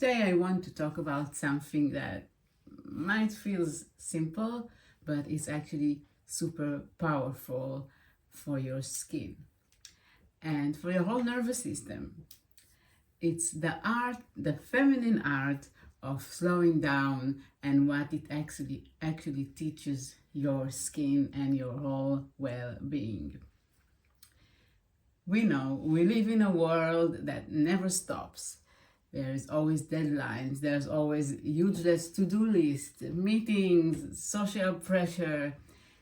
today I want to talk about something that might feel simple, but it's actually super powerful for your skin and for your whole nervous system. It's the art, the feminine art of slowing down, and what it actually teaches your skin and your whole well-being. We know we live in a world that never stops. There's always deadlines, there's always useless to-do lists, meetings, social pressure.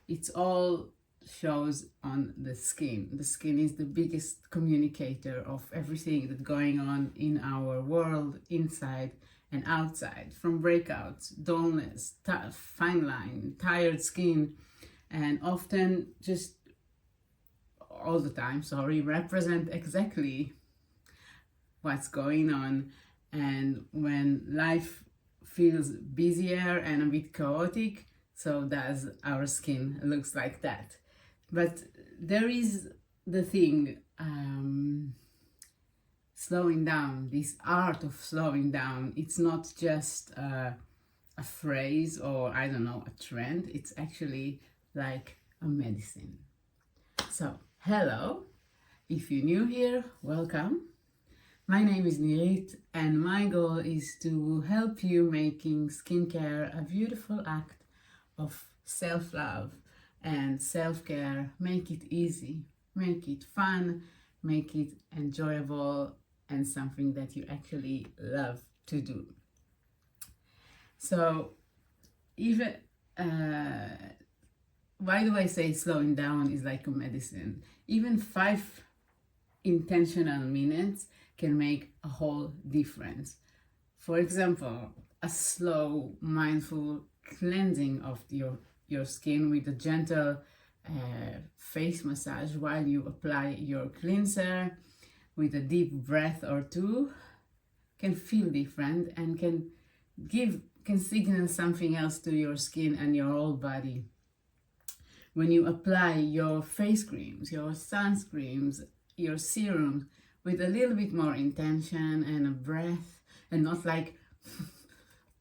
It's all shows on the skin. The skin is the biggest communicator of everything that's going on in our world, inside and outside, from breakouts, dullness, fine line, tired skin, and often just all the time, represent exactly what's going on. And when life feels busier and a bit chaotic, so does our skin. Looks like that. But there is the thing, slowing down, this art of slowing down. It's not just a phrase or I don't know, a trend. It's actually like a medicine. So hello, if you're new here, welcome. My name is Nirit, and my goal is to help you making skincare a beautiful act of self-love and self-care. Make it easy, make it fun, make it enjoyable, and something that you actually love to do. So even why do I say slowing down is like a medicine? Even 5 intentional minutes can make a whole difference. For example, a slow, mindful cleansing of your skin with a gentle face massage while you apply your cleanser, with a deep breath or two, can feel different and can signal something else to your skin and your whole body. When you apply your face creams, your sunscreens, your serums with a little bit more intention and a breath, and not like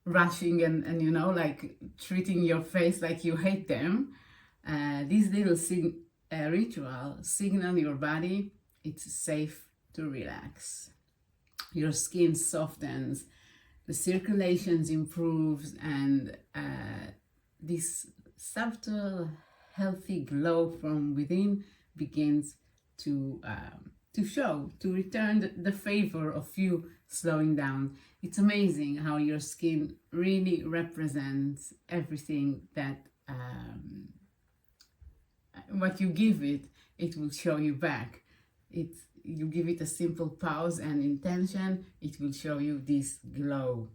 rushing and you know, like treating your face like you hate them, this little ritual signal your body it's safe to relax. Your skin softens, the circulation improves, and this subtle healthy glow from within begins to show, to return the favor of you slowing down. It's amazing how your skin really represents everything that what you give it, it will show you back. You give it a simple pause and intention, it will show you this glow.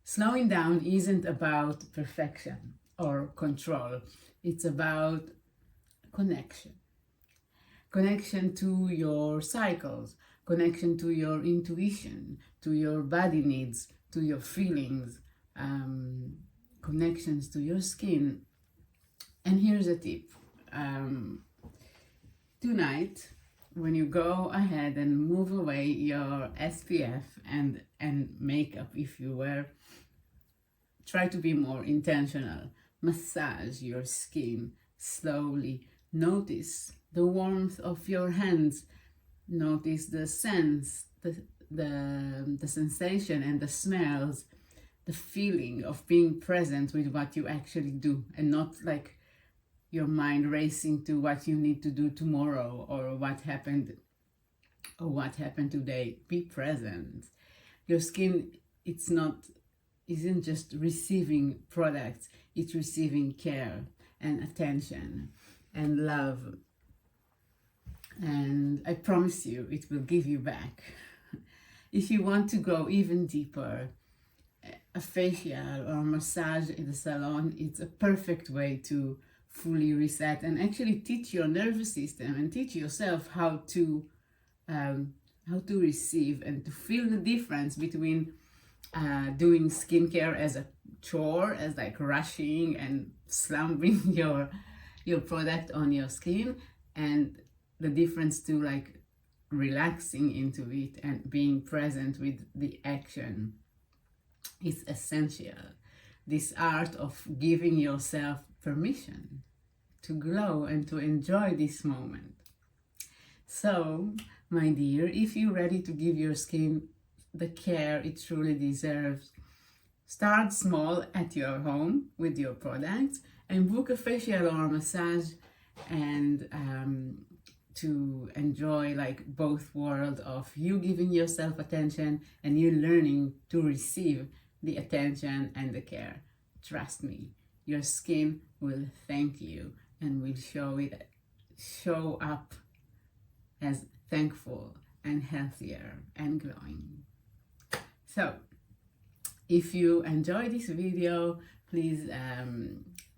Slowing down isn't about perfection or control. It's about connection. Connection to your cycles, connection to your intuition, to your body needs, to your feelings, connections to your skin. And here's a tip. Tonight, when you go ahead and move away your SPF and makeup if you wear, try to be more intentional. Massage your skin slowly. Notice the warmth of your hands. Notice the sense, the sensation and the smells, the feeling of being present with what you actually do, and not like your mind racing to what you need to do tomorrow or what happened today. Be present. Your skin, isn't just receiving products, it's receiving care and attention and love. And I promise you, it will give you back. If you want to go even deeper, a facial or a massage in the salon, it's a perfect way to fully reset and actually teach your nervous system and teach yourself how to receive and to feel the difference between doing skincare as a chore, as like rushing and slamming your product on your skin, and the difference to like relaxing into it and being present with the action is essential. This art of giving yourself permission to glow and to enjoy this moment. So, my dear, if you're ready to give your skin the care it truly deserves, start small at your home with your products and book a facial or a massage, and to enjoy like both worlds of you giving yourself attention and you learning to receive the attention and the care. Trust me, your skin will thank you and will show up as thankful and healthier and glowing. So if you enjoy this video, please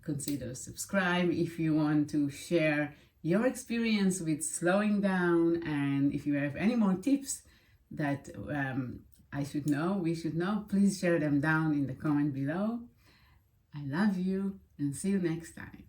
consider subscribe. If you want to share your experience with slowing down, and if you have any more tips that we should know, please share them down in the comment below. I love you and see you next time.